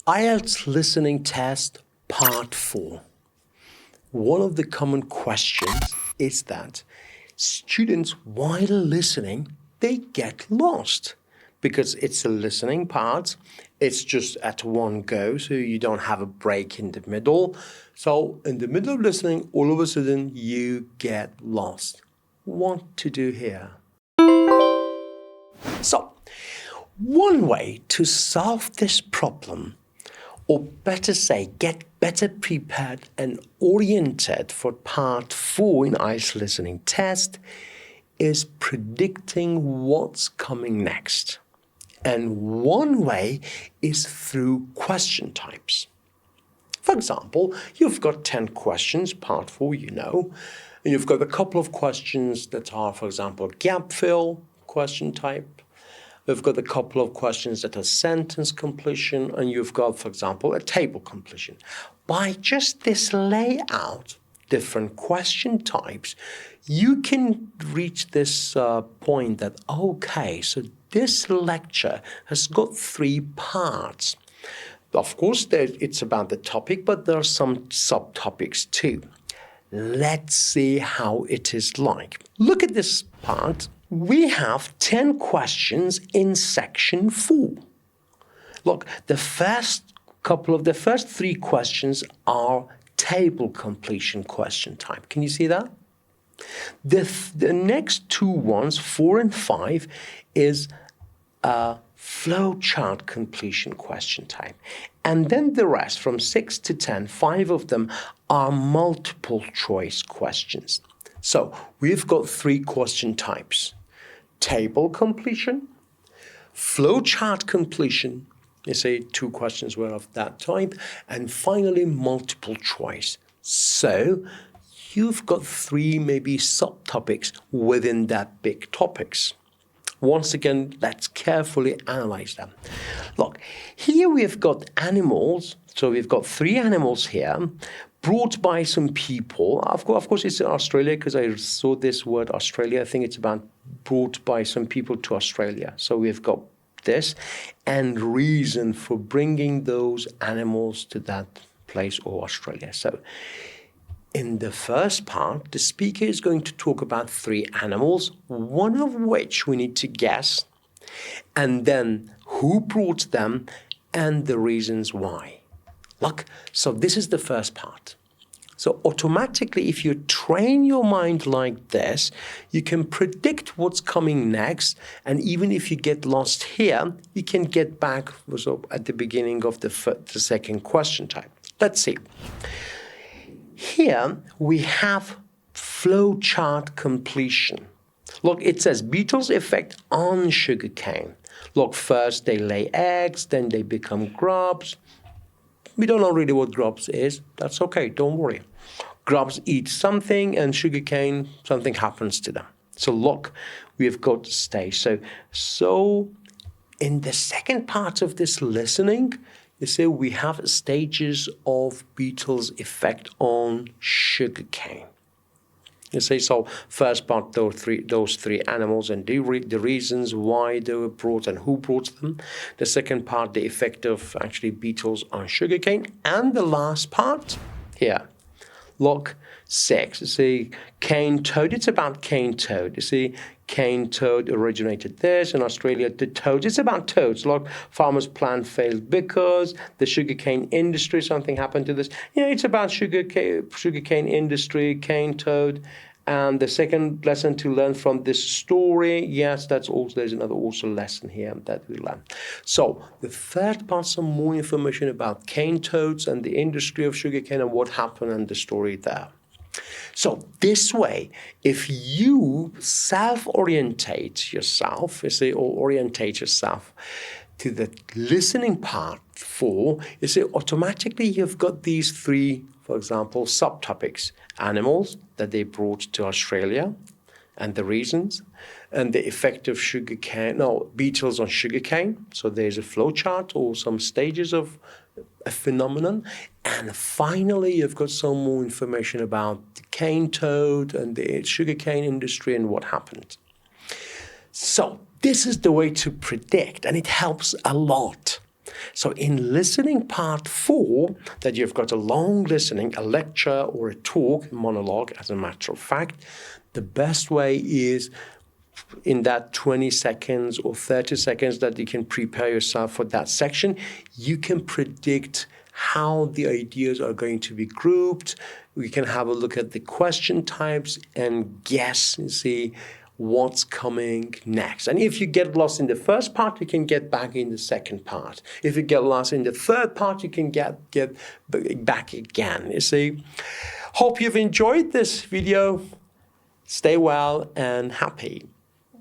IELTS listening test part 4. One of the common questions is that students, while listening, they get lost because it's a listening part. It's just at one go, so you don't have a break in the middle. So in the middle of listening, all of a sudden you get lost. What to do here? So, one way to solve this problem, or better say, get better prepared and oriented for part 4 in IELTS listening test, is predicting what's coming next. And one way is through question types. For example, you've got 10 questions, part 4, and you've got a couple of questions that are, for example, gap fill question type. We've got a couple of questions that are sentence completion, and you've got, for example, a table completion. By just this layout, different question types, you can reach this point that, okay, so this lecture has got 3 parts. Of course, it's about the topic, but there are some subtopics too. Let's see how it is like. Look at this part. We have 10 questions in section 4. Look, the first 3 questions are table completion question type. Can you see that? The next 2 ones, 4 and 5, is flowchart completion question type. And then the rest, from 6 to 10, 5 of them are multiple choice questions. So we've got 3 question types: table completion, flowchart completion, you say 2 questions were of that type, and finally multiple choice. So you've got 3 maybe subtopics within that big topics. Once again, let's carefully analyze them. Look, here we've got animals. So we've got 3 animals here, brought by some people. Of course, it's in Australia because I saw this word Australia. I think it's about brought by some people to Australia. So we've got this and reason for bringing those animals to that place or Australia. So in the first part, the speaker is going to talk about 3 animals, one of which we need to guess, and then who brought them and the reasons why. Look, so this is the first part. So automatically, if you train your mind like this, you can predict what's coming next. And even if you get lost here, you can get back at the beginning of the second question type. Let's see. Here we have flowchart completion. Look, it says beetles' effect on sugarcane. Look, first they lay eggs, then they become grubs. We don't know really what grubs is. That's okay, don't worry. Grubs eat something and sugarcane, something happens to them. So look, we've got stage. So in the second part of this listening, you see we have stages of beetles' effect on sugarcane. You see, so first part, those three animals and the reasons why they were brought and who brought them. The second part, the effect of actually beetles on sugarcane. And the last part, here, look, 6. You see, cane toad, it's about cane toad. You see, cane toad originated this in Australia. The toads, it's about toads. Look, farmers' plan failed because the sugarcane industry, something happened to this. It's about sugarcane industry, cane toad. And the second lesson to learn from this story, yes, there's another lesson here that we learn. So the third part, some more information about cane toads and the industry of sugarcane and what happened and the story there. So this way, if you self-orientate yourself, orientate yourself to the listening part 4, automatically you've got these 3, for example, subtopics: animals that they brought to Australia and the reasons, and the effect of beetles on sugarcane. So there's a flowchart or some stages of a phenomenon. And finally, you've got some more information about the cane toad and the sugarcane industry and what happened. So this is the way to predict, and it helps a lot. So in listening part 4, that you've got a long listening, a lecture or a talk, monologue as a matter of fact, the best way is in that 20 seconds or 30 seconds that you can prepare yourself for that section, you can predict how the ideas are going to be grouped. We can have a look at the question types and guess and see what's coming next. And if you get lost in the first part, you can get back in the second part. If you get lost in the third part, you can get back again, you see. Hope you've enjoyed this video. Stay well and happy.